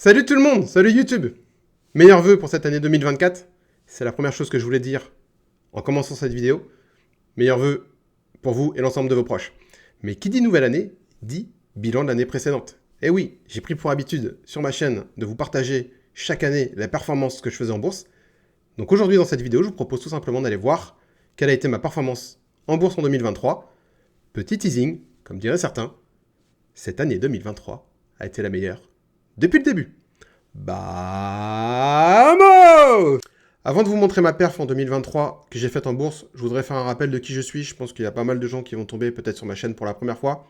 Salut tout le monde, salut YouTube. Meilleurs vœux pour cette année 2024. C'est la première chose que je voulais dire en commençant cette vidéo. Meilleurs vœux pour vous et l'ensemble de vos proches. Mais qui dit nouvelle année, dit bilan de l'année précédente. Et oui, j'ai pris pour habitude sur ma chaîne de vous partager chaque année la performance que je faisais en bourse. Donc aujourd'hui dans cette vidéo, je vous propose tout simplement d'aller voir quelle a été ma performance en bourse en 2023. Petit teasing, comme diraient certains, cette année 2023 a été la meilleure depuis le début. Vamos! Avant de vous montrer ma perf en 2023 que j'ai faite en bourse, je voudrais faire un rappel de qui je suis. Je pense qu'il y a pas mal de gens qui vont tomber peut-être sur ma chaîne pour la première fois.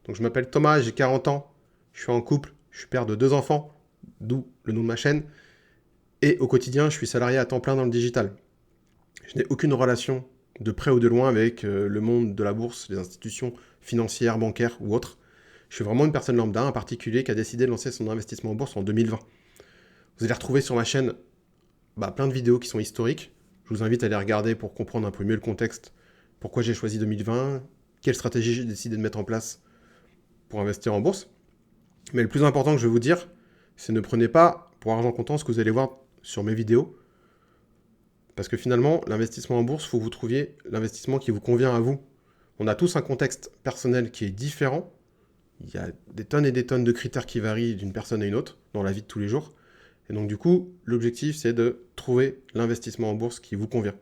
Donc je m'appelle Thomas, j'ai 40 ans, je suis en couple, je suis père de 2 enfants, d'où le nom de ma chaîne. Et au quotidien, je suis salarié à temps plein dans le digital. Je n'ai aucune relation de près ou de loin avec le monde de la bourse, les institutions financières, bancaires ou autres. Je suis vraiment une personne lambda, un particulier qui a décidé de lancer son investissement en bourse en 2020. Vous allez retrouver sur ma chaîne plein de vidéos qui sont historiques. Je vous invite à les regarder pour comprendre un peu mieux le contexte, pourquoi j'ai choisi 2020, quelle stratégie j'ai décidé de mettre en place pour investir en bourse. Mais le plus important que je vais vous dire, c'est ne prenez pas pour argent comptant ce que vous allez voir sur mes vidéos. Parce que finalement, l'investissement en bourse, il faut que vous trouviez l'investissement qui vous convient à vous. On a tous un contexte personnel qui est différent. Il y a des tonnes et des tonnes de critères qui varient d'une personne à une autre dans la vie de tous les jours. Et donc du coup, l'objectif, c'est de trouver l'investissement en bourse qui vous convient.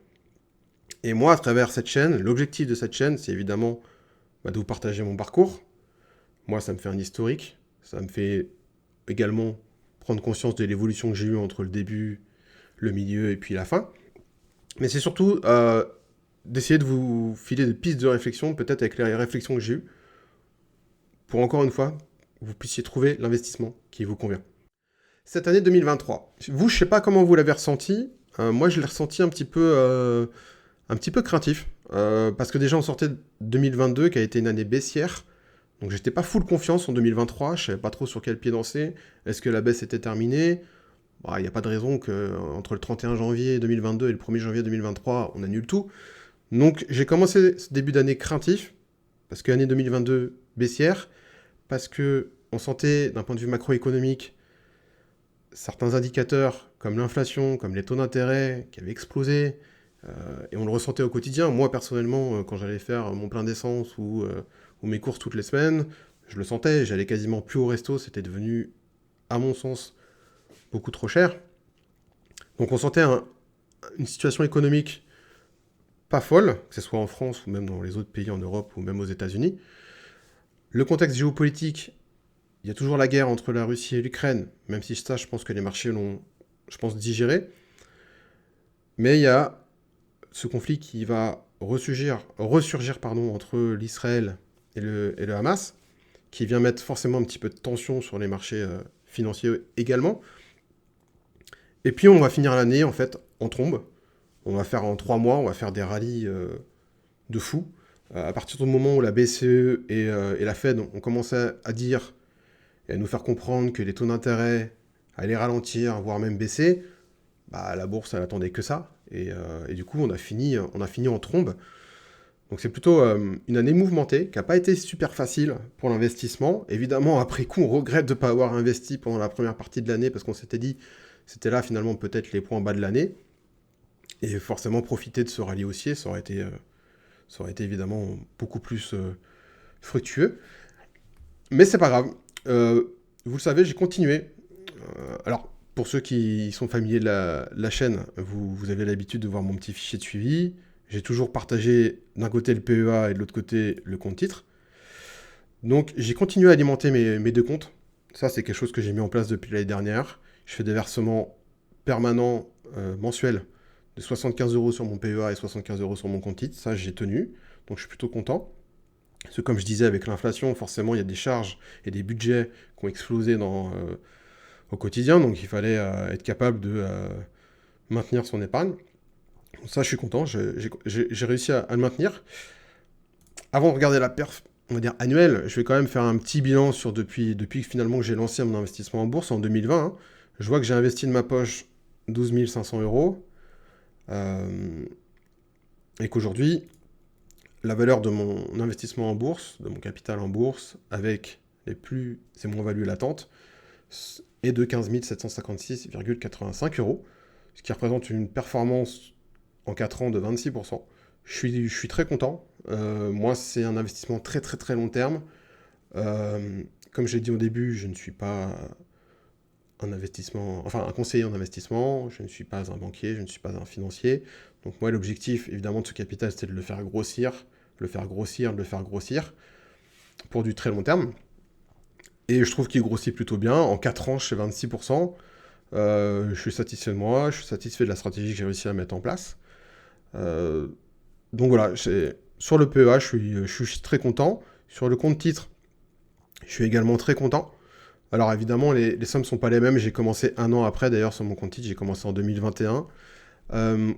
Et moi, à travers cette chaîne, l'objectif de cette chaîne, c'est évidemment de vous partager mon parcours. Moi, ça me fait un historique. Ça me fait également prendre conscience de l'évolution que j'ai eue entre le début, le milieu et puis la fin. Mais c'est surtout d'essayer de vous filer des pistes de réflexion, peut-être avec les réflexions que j'ai eues, pour encore une fois, vous puissiez trouver l'investissement qui vous convient. Cette année 2023, vous, je sais pas comment vous l'avez ressenti. Moi, je l'ai ressenti un petit peu craintif. Parce que déjà, on sortait de 2022, qui a été une année baissière. Donc, j'étais pas full confiance en 2023. Je savais pas trop sur quel pied danser. Est-ce que la baisse était terminée? Il n'y a pas de raison qu'entre le 31 janvier 2022 et le 1er janvier 2023, on annule tout. Donc, j'ai commencé ce début d'année craintif. Parce que l'année 2022 baissière. Parce que on sentait, d'un point de vue macroéconomique, certains indicateurs comme l'inflation, comme les taux d'intérêt qui avaient explosé, et on le ressentait au quotidien. Moi, personnellement, quand j'allais faire mon plein d'essence ou mes courses toutes les semaines, je le sentais, j'allais quasiment plus au resto, c'était devenu, à mon sens, beaucoup trop cher. Donc on sentait une situation économique pas folle, que ce soit en France ou même dans les autres pays en Europe ou même aux États-Unis. Le contexte géopolitique, il y a toujours la guerre entre la Russie et l'Ukraine, même si ça, je pense que les marchés l'ont, digéré. Mais il y a ce conflit qui va ressurgir entre l'Israël et le Hamas, qui vient mettre forcément un petit peu de tension sur les marchés financiers également. Et puis on va finir l'année en fait en trombe. On va faire en 3 mois, on va faire des rallyes de fou. À partir du moment où la BCE et la Fed ont commencé à dire et à nous faire comprendre que les taux d'intérêt allaient ralentir, voire même baisser, la bourse, elle attendait que ça. Et du coup, on a fini en trombe. Donc c'est plutôt une année mouvementée, qui n'a pas été super facile pour l'investissement. Évidemment, après coup, on regrette de ne pas avoir investi pendant la première partie de l'année, parce qu'on s'était dit, c'était là finalement peut-être les points bas de l'année. Et forcément, profiter de ce rallye haussier, ça aurait été évidemment beaucoup plus fructueux. Mais c'est pas grave. Vous le savez, j'ai continué. Alors, pour ceux qui sont familiers de la chaîne, vous avez l'habitude de voir mon petit fichier de suivi. J'ai toujours partagé d'un côté le PEA et de l'autre côté le compte titre. Donc j'ai continué à alimenter mes deux comptes. Ça, c'est quelque chose que j'ai mis en place depuis l'année dernière. Je fais des versements permanents mensuels de 75 € sur mon PEA et 75 € sur mon compte titre. Ça, j'ai tenu. Donc je suis plutôt content. Parce que comme je disais, avec l'inflation, forcément, il y a des charges et des budgets qui ont explosé au quotidien. Donc il fallait être capable de maintenir son épargne. Donc ça, je suis content. J'ai réussi à le maintenir. Avant de regarder la perf, on va dire annuelle, je vais quand même faire un petit bilan sur depuis que finalement que j'ai lancé mon investissement en bourse en 2020. Hein. Je vois que j'ai investi de ma poche 12 500 €. Et qu'aujourd'hui, la valeur de mon investissement en bourse, de mon capital en bourse, avec les plus et moins values latentes, est de 15 756,85 euros, ce qui représente une performance en 4 ans de 26%. Je suis très content. Moi, c'est un investissement très très très long terme. Comme j'ai dit au début, je ne suis pas un conseiller en investissement, je ne suis pas un banquier, je ne suis pas un financier. Donc moi, l'objectif, évidemment, de ce capital, c'était de le faire grossir, le faire grossir, le faire grossir, pour du très long terme. Et je trouve qu'il grossit plutôt bien. En 4 ans, je fais 26%. Je suis satisfait de moi, je suis satisfait de la stratégie que j'ai réussi à mettre en place. Euh, donc voilà, sur le PEA, je suis très content. Sur le compte titre, je suis également très content. Alors évidemment, les sommes ne sont pas les mêmes. J'ai commencé un an après, d'ailleurs, sur mon compte titre. J'ai commencé en 2021.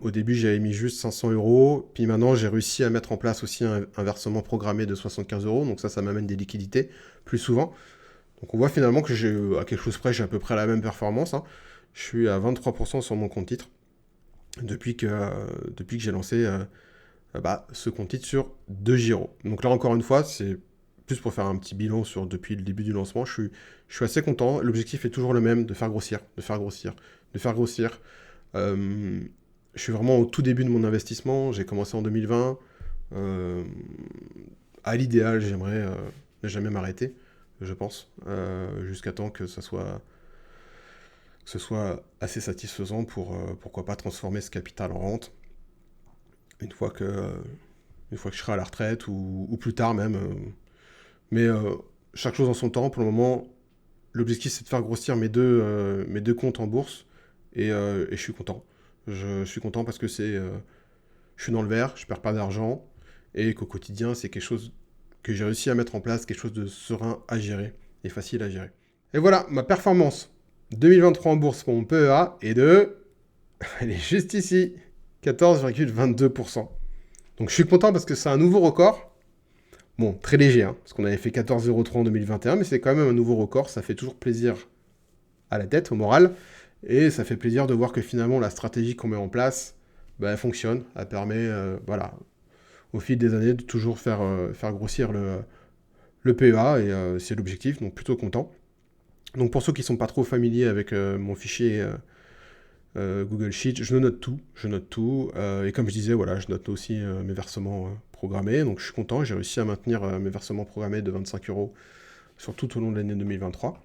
Au début, j'avais mis juste 500 euros. Puis maintenant, j'ai réussi à mettre en place aussi un versement programmé de 75 euros. Donc ça m'amène des liquidités plus souvent. Donc on voit finalement que à quelque chose près, j'ai à peu près la même performance, hein. Je suis à 23% sur mon compte titre depuis que j'ai lancé ce compte titre sur 2 Giro. Donc là, encore une fois, c'est plus pour faire un petit bilan depuis le début du lancement. Je suis assez content. L'objectif est toujours le même, de faire grossir, de faire grossir, de faire grossir. Je suis vraiment au tout début de mon investissement. J'ai commencé en 2020. À l'idéal, j'aimerais ne jamais m'arrêter, je pense, jusqu'à temps que ce soit assez satisfaisant pour, pourquoi pas, transformer ce capital en rente une fois que je serai à la retraite ou plus tard même. Mais chaque chose en son temps. Pour le moment, l'objectif, c'est de faire grossir mes deux comptes en bourse et je suis content. Je suis content parce que je suis dans le vert, je perds pas d'argent et qu'au quotidien, c'est quelque chose que j'ai réussi à mettre en place, quelque chose de serein à gérer et facile à gérer. Et voilà, ma performance 2023 en bourse pour mon PEA est elle est juste ici, 14,22%. Donc je suis content parce que c'est un nouveau record. Bon, très léger, hein, parce qu'on avait fait 14,03 en 2021, mais c'est quand même un nouveau record. Ça fait toujours plaisir à la tête, au moral. Et ça fait plaisir de voir que finalement, la stratégie qu'on met en place, elle fonctionne. Elle permet, au fil des années, de toujours faire grossir le PEA. Et c'est l'objectif, donc plutôt content. Donc pour ceux qui ne sont pas trop familiers avec mon fichier Google Sheet, je note tout. Et comme je disais, voilà, je note aussi mes versements programmés. Donc je suis content, j'ai réussi à maintenir mes versements programmés de 25 euros sur tout au long de l'année 2023.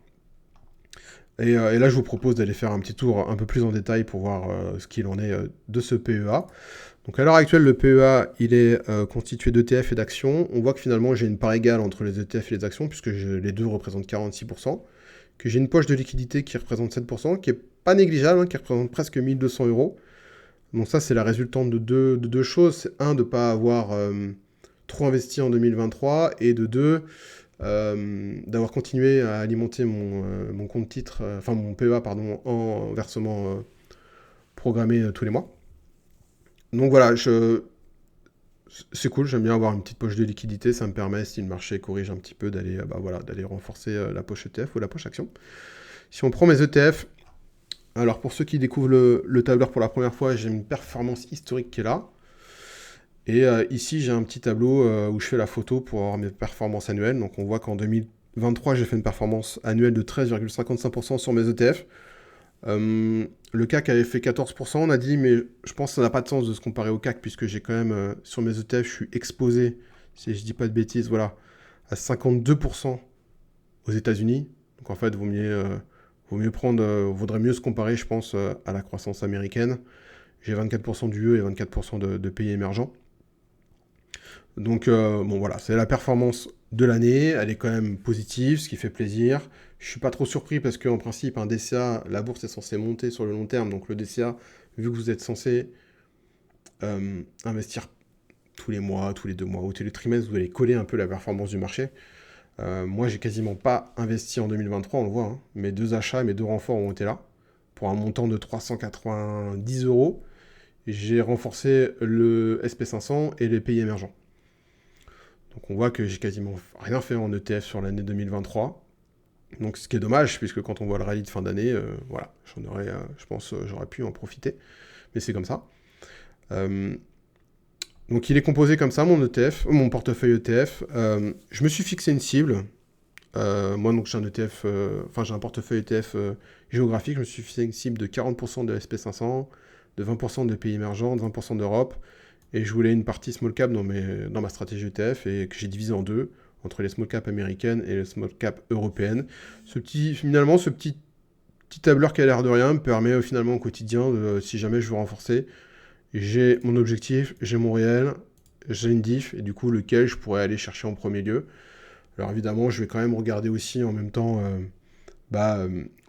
Et là, je vous propose d'aller faire un petit tour un peu plus en détail pour voir ce qu'il en est de ce PEA. Donc à l'heure actuelle, le PEA, il est constitué d'ETF et d'actions. On voit que finalement, j'ai une part égale entre les ETF et les actions, puisque les deux représentent 46%. Que j'ai une poche de liquidité qui représente 7%, qui est pas négligeable, hein, qui représente presque 1200 euros. Donc ça, c'est la résultante de deux choses. C'est un, de ne pas avoir trop investi en 2023, et de deux, d'avoir continué à alimenter mon compte titre, mon PEA, pardon, en versement programmé tous les mois. Donc voilà, c'est cool, j'aime bien avoir une petite poche de liquidité, ça me permet, si le marché corrige un petit peu, d'aller renforcer la poche ETF ou la poche action. Si on prend mes ETF, alors pour ceux qui découvrent le tableur pour la première fois, j'ai une performance historique qui est là. Et ici, j'ai un petit tableau où je fais la photo pour avoir mes performances annuelles. Donc on voit qu'en 2023, j'ai fait une performance annuelle de 13,55% sur mes ETF. Le CAC avait fait 14%, on a dit, mais je pense que ça n'a pas de sens de se comparer au CAC, puisque j'ai quand même, sur mes ETF, je suis exposé, si je dis pas de bêtises, voilà, à 52% aux États-Unis. Donc en fait, vaudrait mieux se comparer, je pense, à la croissance américaine. J'ai 24% d'UE et 24% de pays émergents. Donc bon voilà, c'est la performance de l'année, elle est quand même positive, ce qui fait plaisir. Je suis pas trop surpris parce qu'en principe, un DCA, la bourse est censée monter sur le long terme, donc le DCA, vu que vous êtes censé investir tous les mois, tous les 2 mois ou tous les trimestres, vous allez coller un peu la performance du marché. Moi, j'ai quasiment pas investi en 2023, on le voit, hein. Mes 2 achats, mes 2 renforts ont été là, pour un montant de 390 euros. J'ai renforcé le SP500 et les pays émergents. Donc on voit que j'ai quasiment rien fait en ETF sur l'année 2023. Donc ce qui est dommage, puisque quand on voit le rallye de fin d'année, voilà, je pense j'aurais pu en profiter. Mais c'est comme ça. Donc il est composé comme ça, mon portefeuille ETF. Je me suis fixé une cible Moi, donc, j'ai un ETF, j'ai un portefeuille ETF géographique. Je me suis fixé une cible de 40% de SP500, de 20% de pays émergents, de 20% d'Europe. Et je voulais une partie small cap dans ma stratégie ETF et que j'ai divisé en deux, entre les small cap américaines et les small cap européennes. Finalement, ce petit tableur qui a l'air de rien me permet finalement au quotidien, si jamais je veux renforcer, j'ai mon objectif, j'ai mon réel, j'ai une diff, et du coup lequel je pourrais aller chercher en premier lieu. Alors évidemment, je vais quand même regarder aussi en même temps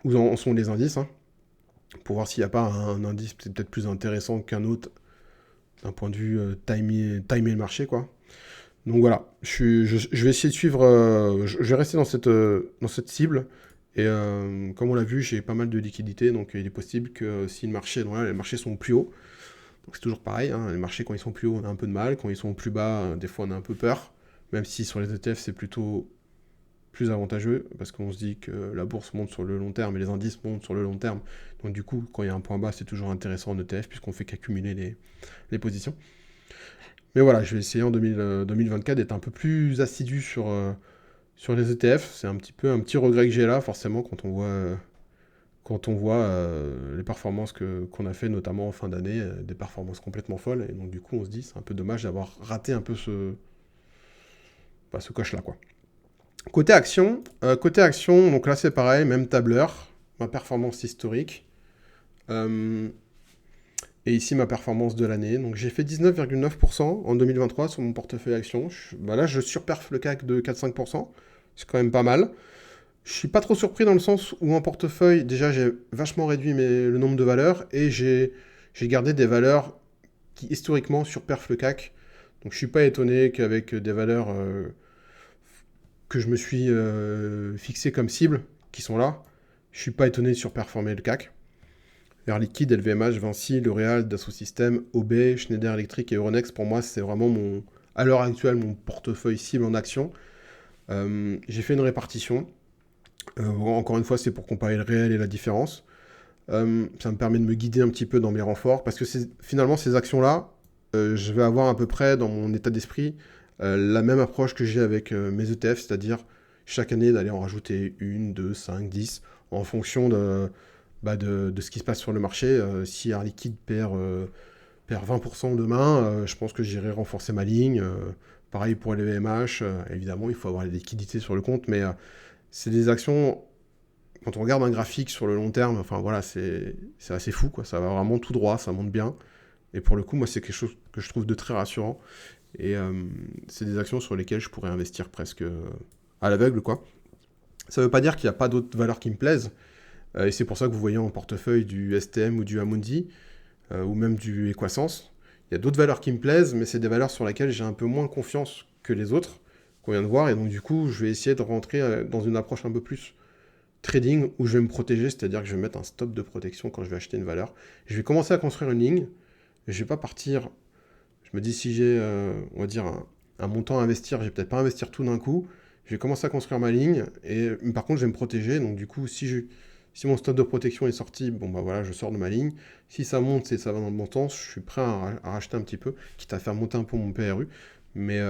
où en sont les indices, hein, pour voir s'il n'y a pas un indice peut-être plus intéressant qu'un autre d'un point de vue timer le marché, quoi. Donc voilà, je vais essayer de suivre, je vais rester dans cette cible. Et comme on l'a vu, j'ai pas mal de liquidités, donc il est possible que si le marché, donc là, les marchés sont plus hauts, donc c'est toujours pareil, hein, les marchés quand ils sont plus hauts, on a un peu de mal, quand ils sont plus bas, des fois on a un peu peur, même si sur les ETF c'est plutôt plus avantageux, parce qu'on se dit que la bourse monte sur le long terme et les indices montent sur le long terme, donc du coup quand il y a un point bas c'est toujours intéressant en ETF, puisqu'on fait qu'accumuler les positions. Mais voilà, je vais essayer en 2024 d'être un peu plus assidu sur les ETF. C'est un petit regret que j'ai là, forcément, quand on voit les performances qu'on a fait, notamment en fin d'année, des performances complètement folles. Et donc, du coup, on se dit, c'est un peu dommage d'avoir raté un peu ce coche-là, quoi. Côté action, donc là, c'est pareil, même tableur, ma performance historique. Et ici, ma performance de l'année. Donc, j'ai fait 19,9% en 2023 sur mon portefeuille action. Là, je surperf le CAC de 4-5%. C'est quand même pas mal. Je suis pas trop surpris dans le sens où en portefeuille, déjà, j'ai vachement réduit le nombre de valeurs et j'ai gardé des valeurs qui, historiquement, surperfent le CAC. Donc, je suis pas étonné qu'avec des valeurs que je me suis fixées comme cible, qui sont là, je suis pas étonné de surperformer le CAC. Air Liquide, LVMH, Vinci, L'Oréal, Dassault Systèmes, OB, Schneider Electric et Euronext, pour moi, c'est vraiment à l'heure actuelle, mon portefeuille cible en action. J'ai fait une répartition. Encore une fois, c'est pour comparer le réel et la différence. Ça me permet de me guider un petit peu dans mes renforts, parce que finalement, ces actions-là, je vais avoir à peu près dans mon état d'esprit la même approche que j'ai avec mes ETF, c'est-à-dire chaque année d'aller en rajouter 1, 2, 5, 10, en fonction de ce qui se passe sur le marché. Si Air Liquide perd 20% demain, je pense que j'irai renforcer ma ligne. Pareil pour les VMH, évidemment, il faut avoir les liquidités sur le compte, mais c'est des actions, quand on regarde un graphique sur le long terme, enfin voilà, c'est assez fou, quoi. Ça va vraiment tout droit, ça monte bien. Et pour le coup, moi, c'est quelque chose que je trouve de très rassurant. Et c'est des actions sur lesquelles je pourrais investir presque à l'aveugle, quoi. Ça ne veut pas dire qu'il n'y a pas d'autres valeurs qui me plaisent. Et c'est pour ça que vous voyez en portefeuille du STM ou du Amundi, ou même du Equasens. Il y a d'autres valeurs qui me plaisent, mais c'est des valeurs sur lesquelles j'ai un peu moins confiance que les autres, qu'on vient de voir. Et donc, du coup, je vais essayer de rentrer dans une approche un peu plus trading, où je vais me protéger, c'est-à-dire que je vais mettre un stop de protection quand je vais acheter une valeur. Je vais commencer à construire une ligne. Je vais pas partir. Je me dis, si j'ai, on va dire, un montant à investir, je vais peut-être pas investir tout d'un coup. Je vais commencer à construire ma ligne. Et par contre, je vais me protéger. Donc, du coup, si mon stop de protection est sorti, bon bah voilà, je sors de ma ligne. Si ça monte et ça va dans le bon sens, je suis prêt à racheter un petit peu, quitte à faire monter un peu mon PRU. Mais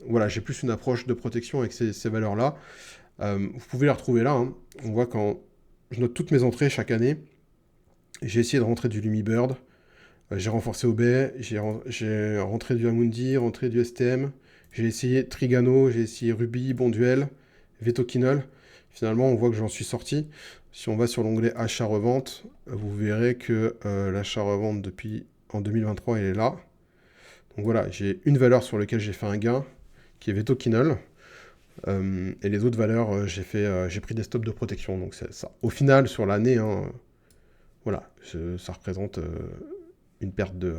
voilà, j'ai plus une approche de protection avec ces valeurs-là. Vous pouvez les retrouver là, hein. On voit quand je note toutes mes entrées chaque année. J'ai essayé de rentrer du Lumibird. J'ai renforcé OB, j'ai rentré du Amundi, rentré du STM. J'ai essayé Trigano, j'ai essayé Ruby, Bonduel, Vetoquinol. Finalement, on voit que j'en suis sorti. Si on va sur l'onglet achat-revente, vous verrez que l'achat-revente en 2023, il est là. Donc voilà, j'ai une valeur sur laquelle j'ai fait un gain, qui est Vetoquinol. Et les autres valeurs, j'ai pris des stops de protection. Donc c'est ça. Au final, sur l'année, hein, voilà, ça représente une perte de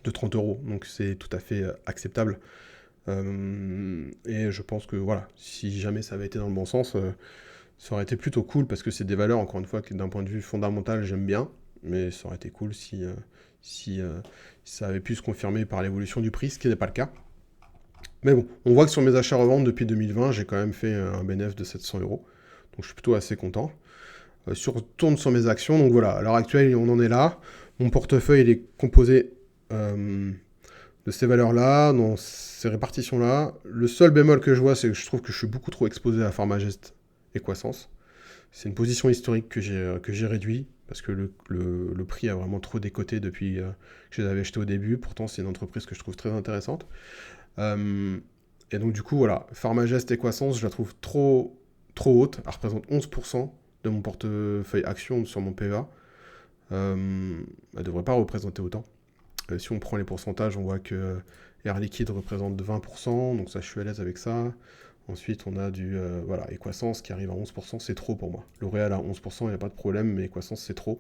30 euros. Donc c'est tout à fait acceptable. Et je pense que voilà, si jamais ça avait été dans le bon sens, ça aurait été plutôt cool, parce que c'est des valeurs, encore une fois, que d'un point de vue fondamental, j'aime bien. Mais ça aurait été cool si ça avait pu se confirmer par l'évolution du prix, ce qui n'est pas le cas. Mais bon, on voit que sur mes achats-reventes depuis 2020, j'ai quand même fait un bénéfice de 700 euros. Donc je suis plutôt assez content. Tourne sur mes actions. Donc voilà, à l'heure actuelle, on en est là. Mon portefeuille, il est composé de de ces valeurs-là, dans ces répartitions-là. Le seul bémol que je vois, c'est que je trouve que je suis beaucoup trop exposé à Pharmagest et Croissance. C'est une position historique que j'ai réduit, parce que le prix a vraiment trop décoté depuis que je les avais achetés au début. Pourtant, c'est une entreprise que je trouve très intéressante. Euh, et donc, du coup, voilà, Pharmagest et Croissance, je la trouve trop haute. Elle représente 11% de mon portefeuille action sur mon PEA. Elle ne devrait pas représenter autant. Si on prend les pourcentages, on voit que Air Liquide représente 20%, donc ça, je suis à l'aise avec ça. Ensuite, on a voilà, Equasens qui arrive à 11%, c'est trop pour moi. L'Oréal à 11%, il n'y a pas de problème, mais Equasens, c'est trop.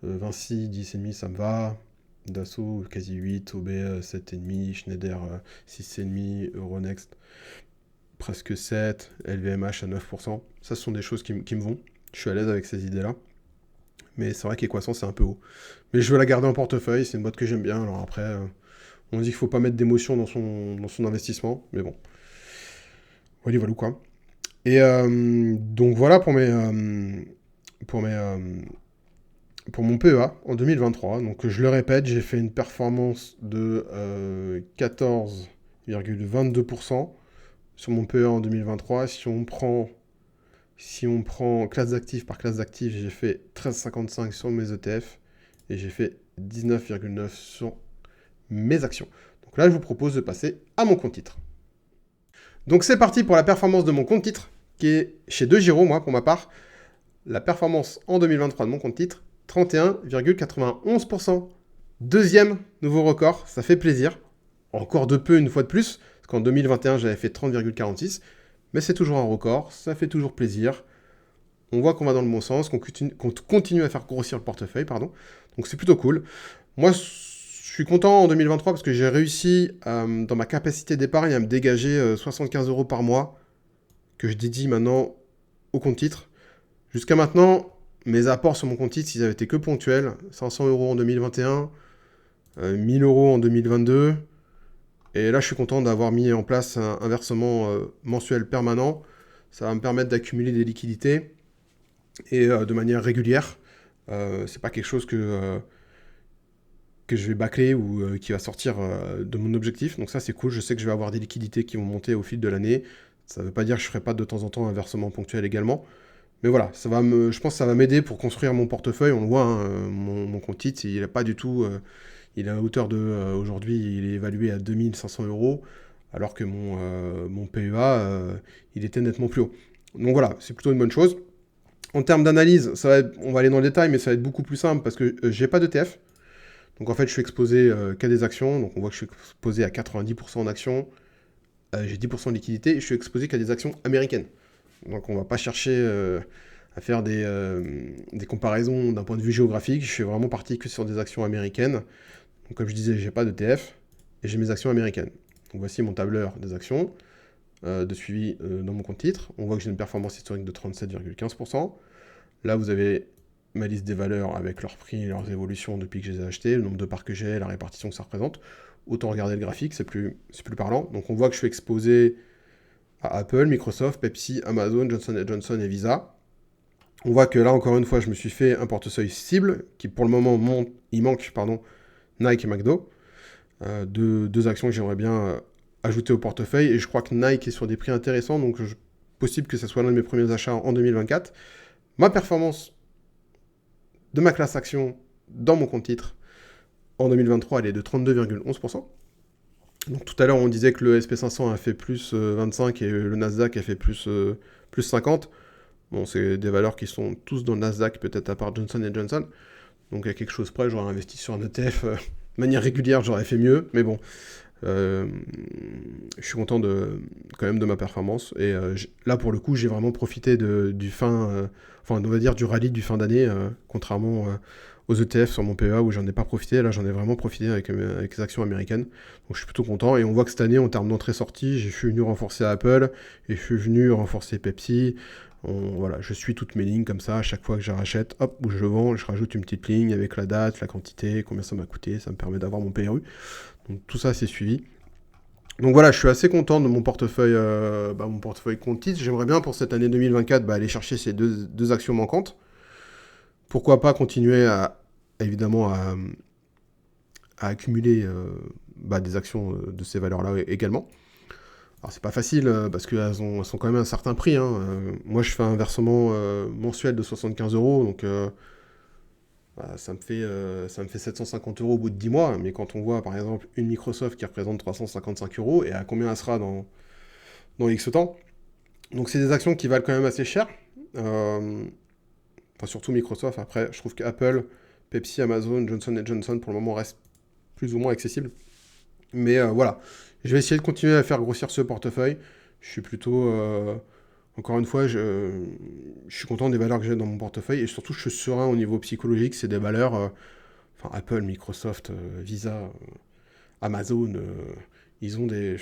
Vinci, 10,5, ça me va. Dassault, quasi 8, OB, 7,5, Schneider, 6,5, Euronext, presque 7, LVMH à 9%. Ça, ce sont des choses qui me vont. Je suis à l'aise avec ces idées-là. Mais c'est vrai qu'Equasens, c'est un peu haut. Mais je veux la garder en portefeuille, c'est une boîte que j'aime bien. Alors après, on dit qu'il ne faut pas mettre d'émotion dans son investissement, mais bon. Voilà, voilà quoi. Et donc voilà pour mes, euh, pour mon PEA en 2023. Donc je le répète, j'ai fait une performance de 14,22% sur mon PEA en 2023. Si on prend classe d'actifs par classe d'actifs, j'ai fait 13,55 sur mes ETF et j'ai fait 19,9 sur mes actions. Donc là, je vous propose de passer à mon compte titre. Donc c'est parti pour la performance de mon compte titre, qui est chez DeGiro, moi, pour ma part. La performance en 2023 de mon compte titre, 31,91%. Deuxième nouveau record, ça fait plaisir. Encore de peu une fois de plus, parce qu'en 2021, j'avais fait 30,46%. Mais c'est toujours un record, ça fait toujours plaisir. On voit qu'on va dans le bon sens, qu'on continue à faire grossir le portefeuille, pardon. Donc c'est plutôt cool. Moi, je suis content en 2023 parce que j'ai réussi, dans ma capacité d'épargne, à me dégager 75 € par mois que je dédie maintenant au compte titre. Jusqu'à maintenant, mes apports sur mon compte titre, ils avaient été que ponctuels. 500 € en 2021, 1000 € en 2022. Et là, je suis content d'avoir mis en place un versement mensuel permanent. Ça va me permettre d'accumuler des liquidités et de manière régulière. C'est pas quelque chose que je vais bâcler ou qui va sortir de mon objectif. Donc ça, c'est cool. Je sais que je vais avoir des liquidités qui vont monter au fil de l'année. Ça ne veut pas dire que je ne ferai pas de temps en temps un versement ponctuel également. Mais voilà, je pense que ça va m'aider pour construire mon portefeuille. On le voit, hein, mon compte titre, il n'est pas du tout... il est à hauteur de... aujourd'hui, il est évalué à 2500 €, alors que mon PEA, il était nettement plus haut. Donc voilà, c'est plutôt une bonne chose. En termes d'analyse, on va aller dans le détail, mais ça va être beaucoup plus simple parce que j'ai pas d'ETF. Donc en fait, je suis exposé qu'à des actions. Donc on voit que je suis exposé à 90% en actions. J'ai 10% de liquidité et je suis exposé qu'à des actions américaines. Donc on va pas chercher à faire des comparaisons d'un point de vue géographique. Je suis vraiment parti que sur des actions américaines. Donc comme je disais, j'ai pas d'ETF et j'ai mes actions américaines. Donc voici mon tableur des actions de suivi dans mon compte titre. On voit que j'ai une performance historique de 37,15%. Là, vous avez ma liste des valeurs avec leurs prix et leurs évolutions depuis que je les ai achetés, le nombre de parts que j'ai, la répartition que ça représente. Autant regarder le graphique, c'est plus parlant. Donc on voit que je suis exposé à Apple, Microsoft, Pepsi, Amazon, Johnson & Johnson et Visa. On voit que là, encore une fois, je me suis fait un portefeuille cible qui, pour le moment, il manque Nike et McDo. Deux actions que j'aimerais bien ajouter au portefeuille. Et je crois que Nike est sur des prix intéressants, donc possible que ce soit l'un de mes premiers achats en 2024. Ma performance de ma classe action dans mon compte titre en 2023, elle est de 32,11%. Donc tout à l'heure, on disait que le SP500 a fait plus 25 et le Nasdaq a fait plus 50. Bon, c'est des valeurs qui sont tous dans le Nasdaq, peut-être à part Johnson & Johnson. Donc à quelque chose près, j'aurais investi sur un ETF de manière régulière, j'aurais fait mieux. Mais bon, je suis content quand même de ma performance. Et là, pour le coup, j'ai vraiment profité du rallye du fin d'année, contrairement aux ETF sur mon PEA où j'en ai pas profité. Là, j'en ai vraiment profité avec les actions américaines. Donc, je suis plutôt content. Et on voit que cette année, en termes d'entrée-sortie, je suis venu renforcer Apple et je suis venu renforcer Pepsi. Voilà, je suis toutes mes lignes comme ça. À chaque fois que je rachète, hop, ou je vends, je rajoute une petite ligne avec la date, la quantité, combien ça m'a coûté. Ça me permet d'avoir mon PRU. Donc, tout ça, c'est suivi. Donc voilà, je suis assez content de mon portefeuille compte titre. J'aimerais bien pour cette année 2024 aller chercher ces deux actions manquantes. Pourquoi pas continuer évidemment à accumuler des actions de ces valeurs-là également. Alors c'est pas facile parce qu'elles sont quand même à un certain prix, hein. Moi je fais un versement mensuel de 75 euros, donc ça me fait 750 euros au bout de 10 mois. Mais quand on voit par exemple une Microsoft qui représente 355 euros, et à combien elle sera dans X temps, donc c'est des actions qui valent quand même assez cher. Enfin surtout Microsoft, après je trouve qu'Apple, Pepsi, Amazon, Johnson Johnson pour le moment restent plus ou moins accessibles. Mais voilà, je vais essayer de continuer à faire grossir ce portefeuille. Je suis plutôt, encore une fois, je suis content des valeurs que j'ai dans mon portefeuille et surtout je suis serein au niveau psychologique. C'est des valeurs, enfin Apple, Microsoft, Visa, Amazon, ils ont des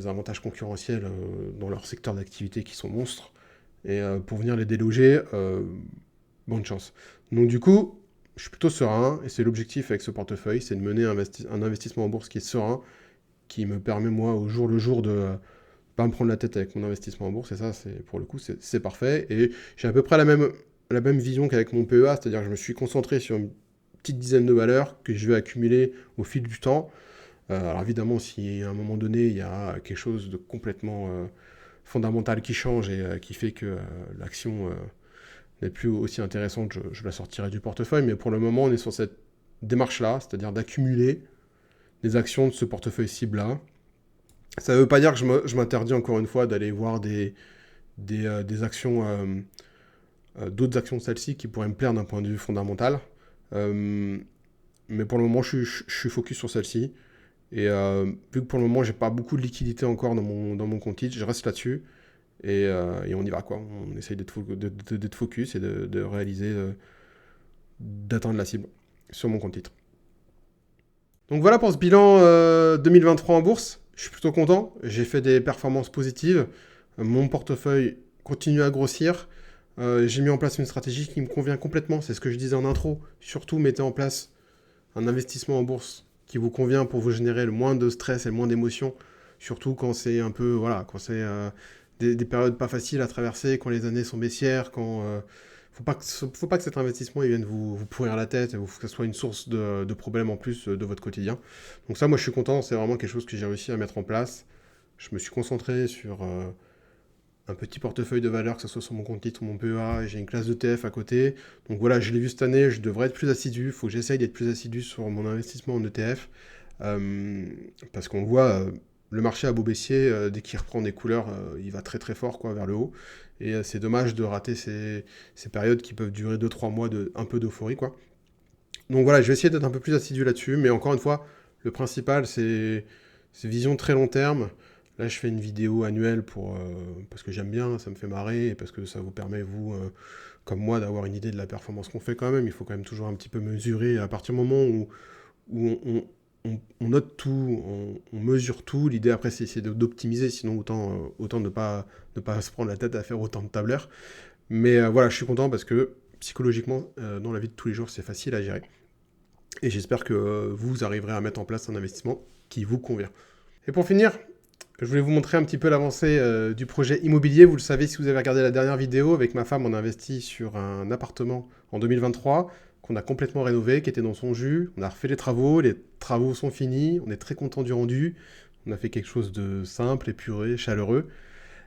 avantages concurrentiels dans leur secteur d'activité qui sont monstres. Et pour venir les déloger, bonne chance. Donc du coup, je suis plutôt serein et c'est l'objectif avec ce portefeuille, c'est de mener un investissement en bourse qui est serein, qui me permet moi au jour le jour de pas me prendre la tête avec mon investissement en bourse, et ça c'est pour le coup c'est parfait. Et j'ai à peu près la même vision qu'avec mon PEA, c'est-à-dire que je me suis concentré sur une petite dizaine de valeurs que je vais accumuler au fil du temps. Alors évidemment, si à un moment donné il y a quelque chose de complètement fondamental qui change et qui fait que l'action n'est plus aussi intéressante, je la sortirai du portefeuille. Mais pour le moment, on est sur cette démarche-là, c'est-à-dire d'accumuler des actions de ce portefeuille cible-là. Ça ne veut pas dire que je m'interdis encore une fois d'aller voir des actions, d'autres actions de celles-ci qui pourraient me plaire d'un point de vue fondamental. Mais pour le moment, je suis focus sur celle-ci. Et vu que pour le moment, j'ai pas beaucoup de liquidité encore dans mon compte titre, je reste là-dessus. Et on y va, quoi. On essaye d'être focus et de réaliser, d'atteindre la cible sur mon compte titre. Donc voilà pour ce bilan 2023 en bourse. Je suis plutôt content. J'ai fait des performances positives. Mon portefeuille continue à grossir. J'ai mis en place une stratégie qui me convient complètement. C'est ce que je disais en intro. Surtout, mettez en place un investissement en bourse qui vous convient pour vous générer le moins de stress et le moins d'émotions. Surtout quand c'est un peu, voilà, quand c'est des périodes pas faciles à traverser, quand les années sont baissières, quand faut pas que cet investissement il vienne vous pourrir la tête et que ce soit une source de problèmes en plus de votre quotidien. Donc ça, moi, je suis content. C'est vraiment quelque chose que j'ai réussi à mettre en place. Je me suis concentré sur un petit portefeuille de valeurs, que ce soit sur mon compte titre ou mon PEA. J'ai une classe d'ETF à côté. Donc voilà, je l'ai vu cette année. Je devrais être plus assidu. Il faut que j'essaye d'être plus assidu sur mon investissement en ETF. Parce qu'on voit, le marché à beau baissier, dès qu'il reprend des couleurs, il va très très fort quoi, vers le haut. Et c'est dommage de rater ces périodes qui peuvent durer 2-3 mois de un peu d'euphorie, quoi. Donc voilà, je vais essayer d'être un peu plus assidu là-dessus, mais encore une fois, le principal, c'est vision très long terme. Là, je fais une vidéo annuelle parce que j'aime bien, ça me fait marrer, et parce que ça vous permet, vous, comme moi, d'avoir une idée de la performance qu'on fait quand même. Il faut quand même toujours un petit peu mesurer. À partir du moment où on note tout, on mesure tout. L'idée après, c'est d'optimiser, sinon autant ne pas se prendre la tête à faire autant de tableurs. Mais voilà, je suis content parce que psychologiquement, dans la vie de tous les jours, c'est facile à gérer. Et j'espère que vous arriverez à mettre en place un investissement qui vous convient. Et pour finir, je voulais vous montrer un petit peu l'avancée du projet immobilier. Vous le savez, si vous avez regardé la dernière vidéo, avec ma femme, on a investi sur un appartement en 2023 qu'on a complètement rénové, qui était dans son jus. On a refait les travaux sont finis, on est très content du rendu. On a fait quelque chose de simple, épuré, chaleureux.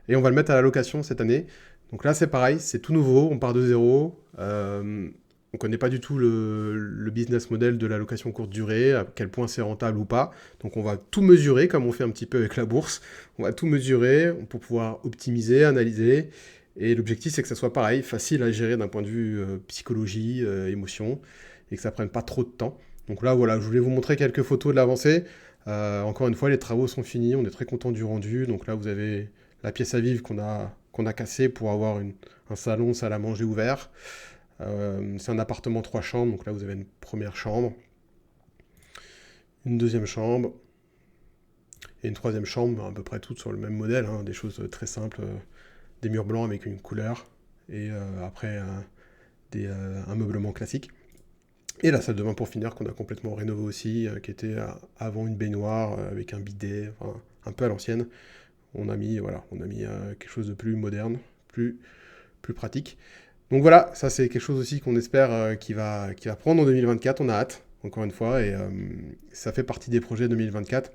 Et on va le mettre à la location cette année. Donc là, c'est pareil, c'est tout nouveau, on part de zéro. On ne connaît pas du tout le business model de la location courte durée, à quel point c'est rentable ou pas. Donc on va tout mesurer, comme on fait un petit peu avec la bourse. On va tout mesurer pour pouvoir optimiser, analyser. Et l'objectif, c'est que ça soit pareil, facile à gérer d'un point de vue psychologie, émotion, et que ça prenne pas trop de temps. Donc là, voilà, je voulais vous montrer quelques photos de l'avancée. Encore une fois, les travaux sont finis, on est très content du rendu. Donc là, vous avez la pièce à vivre qu'on a cassée pour avoir un salon, salle à manger ouvert. C'est un appartement 3 chambres, donc là vous avez une première chambre, une deuxième chambre, et une troisième chambre, à peu près toutes sur le même modèle, hein, des choses très simples, des murs blancs avec une couleur, et après un meublement classique. Et la salle de bain pour finir, qu'on a complètement rénové aussi, qui était avant une baignoire, avec un bidet, enfin, un peu à l'ancienne. On a mis quelque chose de plus moderne, plus pratique. Donc voilà, ça c'est quelque chose aussi qu'on espère qui va prendre en 2024, on a hâte. encore une fois, et ça fait partie des projets 2024.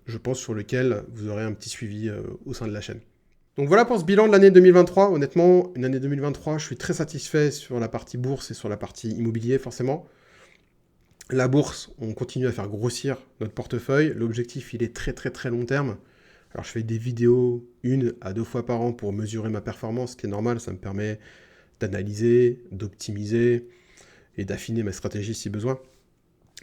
Je pense sur lequel vous aurez un petit suivi au sein de la chaîne. Donc voilà pour ce bilan de l'année 2023. Honnêtement, une année 2023, je suis très satisfait sur la partie bourse et sur la partie immobilier, forcément. La bourse, on continue à faire grossir notre portefeuille. L'objectif, il est très très très long terme. Alors je fais des vidéos 1 à 2 fois par an pour mesurer ma performance, ce qui est normal. Ça me permet d'analyser, d'optimiser et d'affiner ma stratégie si besoin.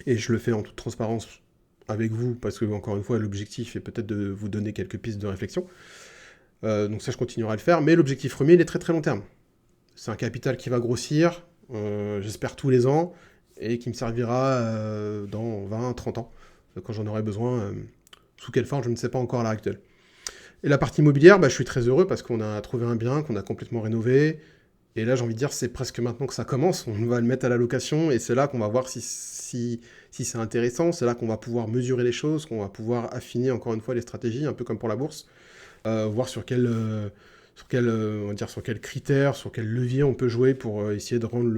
Et je le fais en toute transparence avec vous, parce que, encore une fois, l'objectif est peut-être de vous donner quelques pistes de réflexion. Donc ça, je continuerai à le faire, mais l'objectif premier, il est très très long terme. C'est un capital qui va grossir, j'espère tous les ans, et qui me servira dans 20, 30 ans, quand j'en aurai besoin. Sous quelle forme, je ne sais pas encore à l'heure actuelle. Et la partie immobilière, je suis très heureux parce qu'on a trouvé un bien qu'on a complètement rénové. Et là, j'ai envie de dire, c'est presque maintenant que ça commence. On va le mettre à la location et c'est là qu'on va voir si c'est intéressant. C'est là qu'on va pouvoir mesurer les choses, qu'on va pouvoir affiner encore une fois les stratégies, un peu comme pour la bourse. Voir sur quel critères, sur quel levier on peut jouer pour essayer de rendre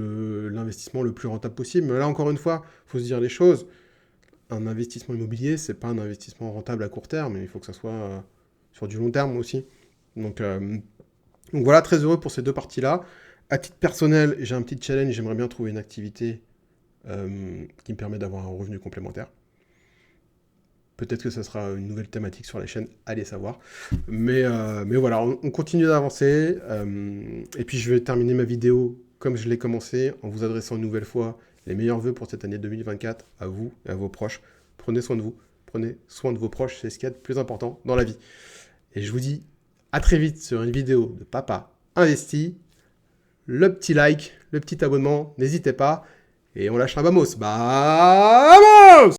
l'investissement le plus rentable possible. Mais là, encore une fois, il faut se dire les choses. Un investissement immobilier, c'est pas un investissement rentable à court terme, mais il faut que ça soit sur du long terme aussi. Donc voilà, très heureux pour ces deux parties-là. À titre personnel, j'ai un petit challenge, j'aimerais bien trouver une activité qui me permet d'avoir un revenu complémentaire. Peut-être que ça sera une nouvelle thématique sur la chaîne, allez savoir. Mais voilà, on continue d'avancer. Et puis je vais terminer ma vidéo comme je l'ai commencé, en vous adressant une nouvelle fois les meilleurs vœux pour cette année 2024 à vous et à vos proches. Prenez soin de vous, prenez soin de vos proches, c'est ce qu'il y a de plus important dans la vie. Et je vous dis à très vite sur une vidéo de Papa Investi. Le petit like, le petit abonnement, n'hésitez pas. Et on lâche un vamos. Vamos!